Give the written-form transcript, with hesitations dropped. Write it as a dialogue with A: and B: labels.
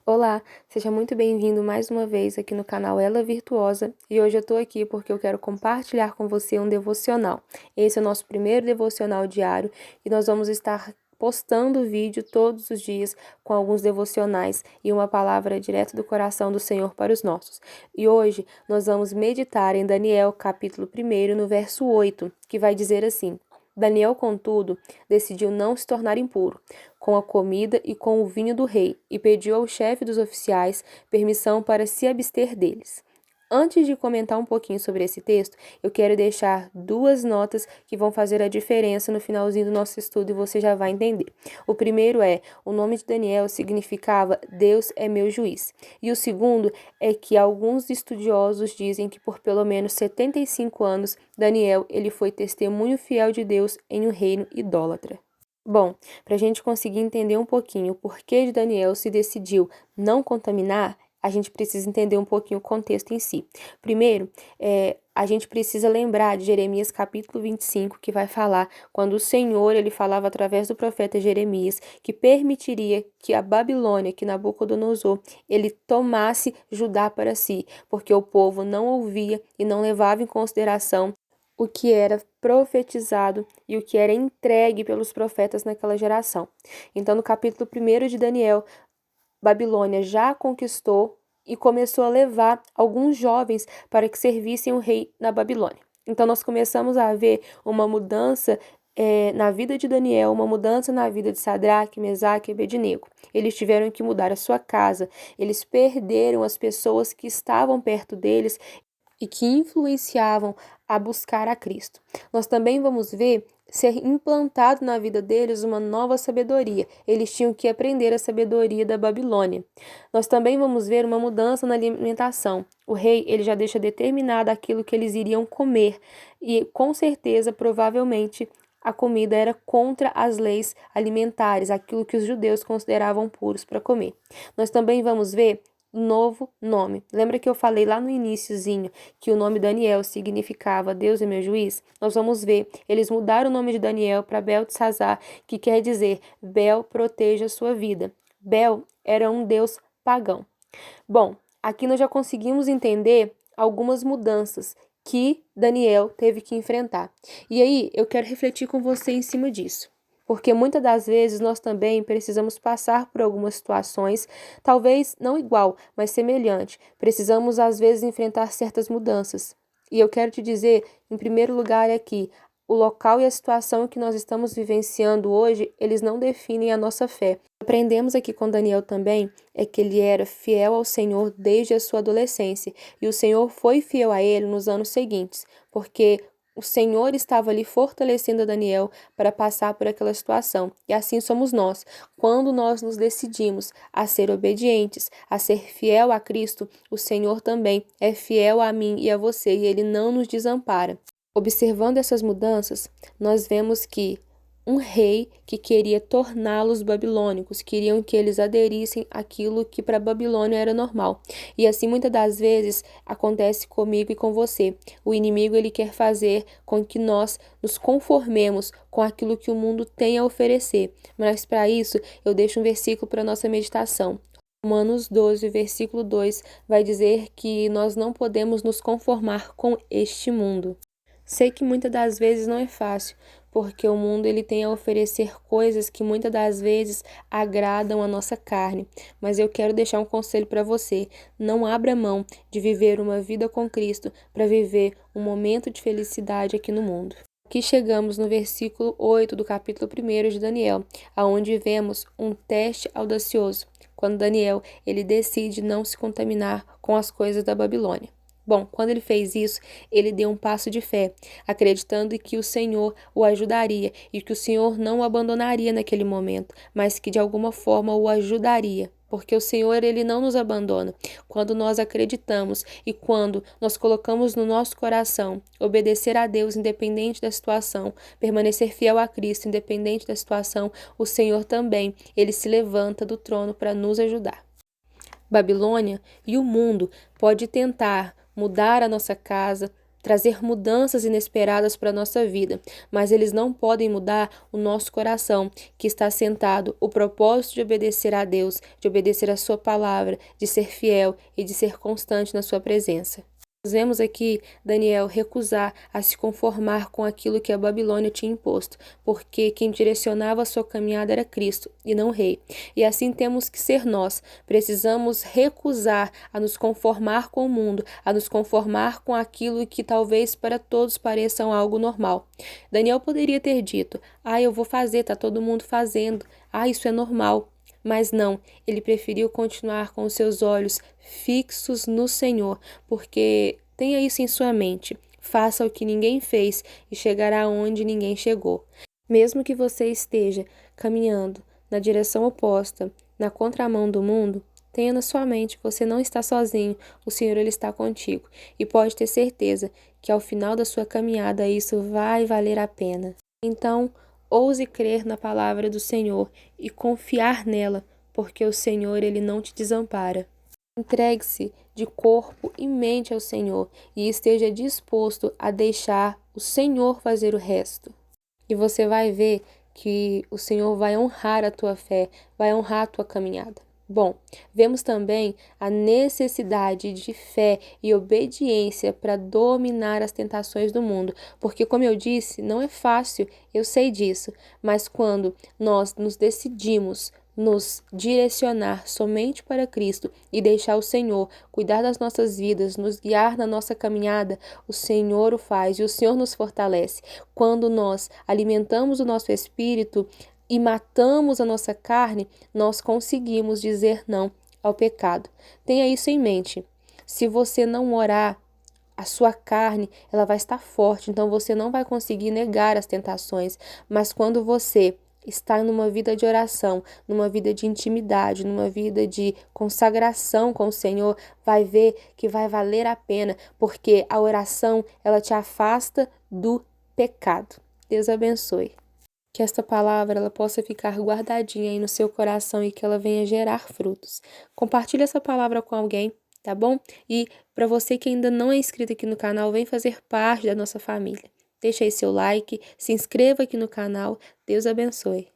A: Olá, seja muito bem-vindo mais uma vez aqui no canal Ela Virtuosa e hoje eu tô aqui porque eu quero compartilhar com você um devocional. Esse é o nosso primeiro devocional diário e nós vamos estar postando vídeo todos os dias com alguns devocionais e uma palavra direto do coração do Senhor para os nossos. E hoje nós vamos meditar em Daniel, capítulo 1, no verso 8, que vai dizer assim: Daniel, contudo, decidiu não se tornar impuro com a comida e com o vinho do rei, e pediu ao chefe dos oficiais permissão para se abster deles. Antes de comentar um pouquinho sobre esse texto, eu quero deixar duas notas que vão fazer a diferença no finalzinho do nosso estudo e você já vai entender. O primeiro é: o nome de Daniel significava Deus é meu juiz. E o segundo é que alguns estudiosos dizem que por pelo menos 75 anos, Daniel ele foi testemunho fiel de Deus em um reino idólatra. Bom, para a gente conseguir entender um pouquinho o porquê de Daniel se decidiu não contaminar, a gente precisa entender um pouquinho o contexto em si. Primeiro, a gente precisa lembrar de Jeremias capítulo 25, que vai falar quando o Senhor ele falava através do profeta Jeremias que permitiria que a Babilônia, que Nabucodonosor, ele tomasse Judá para si, porque o povo não ouvia e não levava em consideração o que era profetizado e o que era entregue pelos profetas naquela geração. Então, no capítulo 1 de Daniel, Babilônia já conquistou e começou a levar alguns jovens para que servissem o rei na Babilônia. Então, nós começamos a ver uma mudança na vida de Daniel, uma mudança na vida de Sadraque, Mesaque e Abednego. Eles tiveram que mudar a sua casa, eles perderam as pessoas que estavam perto deles e que influenciavam a buscar a Cristo. Nós também vamos ver ser implantado na vida deles uma nova sabedoria. Eles tinham que aprender a sabedoria da Babilônia. Nós também vamos ver uma mudança na alimentação. O rei, ele já deixa determinado aquilo que eles iriam comer e com certeza, provavelmente, a comida era contra as leis alimentares, aquilo que os judeus consideravam puros para comer. Nós também vamos ver novo nome. Lembra que eu falei lá no iniciozinho que o nome Daniel significava Deus é meu juiz? Nós vamos ver, eles mudaram o nome de Daniel para Beltesazar, que quer dizer Bel proteja a sua vida. Bel era um deus pagão. Bom, aqui nós já conseguimos entender algumas mudanças que Daniel teve que enfrentar. E aí, eu quero refletir com você em cima disso. Porque muitas das vezes nós também precisamos passar por algumas situações, talvez não igual, mas semelhante. Precisamos às vezes enfrentar certas mudanças. E eu quero te dizer, em primeiro lugar, é que o local e a situação que nós estamos vivenciando hoje, eles não definem a nossa fé. Aprendemos aqui com Daniel também é que ele era fiel ao Senhor desde a sua adolescência, e o Senhor foi fiel a ele nos anos seguintes, porque o Senhor estava ali fortalecendo a Daniel para passar por aquela situação. E assim somos nós. Quando nós nos decidimos a ser obedientes, a ser fiel a Cristo, o Senhor também é fiel a mim e a você, e Ele não nos desampara. Observando essas mudanças, nós vemos que um rei que queria torná-los babilônicos, queriam que eles aderissem àquilo que para a Babilônia era normal. E assim muitas das vezes acontece comigo e com você. O inimigo ele quer fazer com que nós nos conformemos com aquilo que o mundo tem a oferecer. Mas para isso, eu deixo um versículo para nossa meditação. Romanos 12, versículo 2, vai dizer que nós não podemos nos conformar com este mundo. Sei que muitas das vezes não é fácil, porque o mundo ele tem a oferecer coisas que muitas das vezes agradam a nossa carne, mas eu quero deixar um conselho para você: não abra mão de viver uma vida com Cristo para viver um momento de felicidade aqui no mundo. Aqui chegamos no versículo 8 do capítulo 1 de Daniel, aonde vemos um teste audacioso, quando Daniel ele decide não se contaminar com as coisas da Babilônia. Bom, quando ele fez isso, ele deu um passo de fé, acreditando que o Senhor o ajudaria e que o Senhor não o abandonaria naquele momento, mas que de alguma forma o ajudaria. Porque o Senhor, ele não nos abandona. Quando nós acreditamos e quando nós colocamos no nosso coração obedecer a Deus independente da situação, permanecer fiel a Cristo independente da situação, o Senhor também, ele se levanta do trono para nos ajudar. Babilônia e o mundo pode tentar mudar a nossa casa, trazer mudanças inesperadas para a nossa vida, mas eles não podem mudar o nosso coração, que está sentado o propósito de obedecer a Deus, de obedecer a sua palavra, de ser fiel e de ser constante na sua presença. Nós vemos aqui Daniel recusar a se conformar com aquilo que a Babilônia tinha imposto, porque quem direcionava a sua caminhada era Cristo e não o rei. E assim temos que ser nós. Precisamos recusar a nos conformar com o mundo, a nos conformar com aquilo que talvez para todos pareçam algo normal. Daniel poderia ter dito: eu vou fazer, tá todo mundo fazendo. Isso é normal. Mas não, ele preferiu continuar com os seus olhos fixos no Senhor, porque tenha isso em sua mente. Faça o que ninguém fez e chegará onde ninguém chegou. Mesmo que você esteja caminhando na direção oposta, na contramão do mundo, tenha na sua mente, você não está sozinho, o Senhor ele está contigo. E pode ter certeza que ao final da sua caminhada isso vai valer a pena. Então, ouse crer na palavra do Senhor e confiar nela, porque o Senhor ele não te desampara. Entregue-se de corpo e mente ao Senhor e esteja disposto a deixar o Senhor fazer o resto. E você vai ver que o Senhor vai honrar a tua fé, vai honrar a tua caminhada. Bom, vemos também a necessidade de fé e obediência para dominar as tentações do mundo, porque, como eu disse, não é fácil, eu sei disso, mas quando nós nos decidimos nos direcionar somente para Cristo e deixar o Senhor cuidar das nossas vidas, nos guiar na nossa caminhada, o Senhor o faz e o Senhor nos fortalece. Quando nós alimentamos o nosso espírito e matamos a nossa carne, nós conseguimos dizer não ao pecado. Tenha isso em mente. Se você não orar, a sua carne, ela vai estar forte, então você não vai conseguir negar as tentações. Mas quando você está numa vida de oração, numa vida de intimidade, numa vida de consagração com o Senhor, vai ver que vai valer a pena, porque a oração, ela te afasta do pecado. Deus abençoe. Que esta palavra ela possa ficar guardadinha aí no seu coração e que ela venha gerar frutos. Compartilhe essa palavra com alguém, tá bom? E para você que ainda não é inscrito aqui no canal, vem fazer parte da nossa família. Deixa aí seu like, se inscreva aqui no canal. Deus abençoe.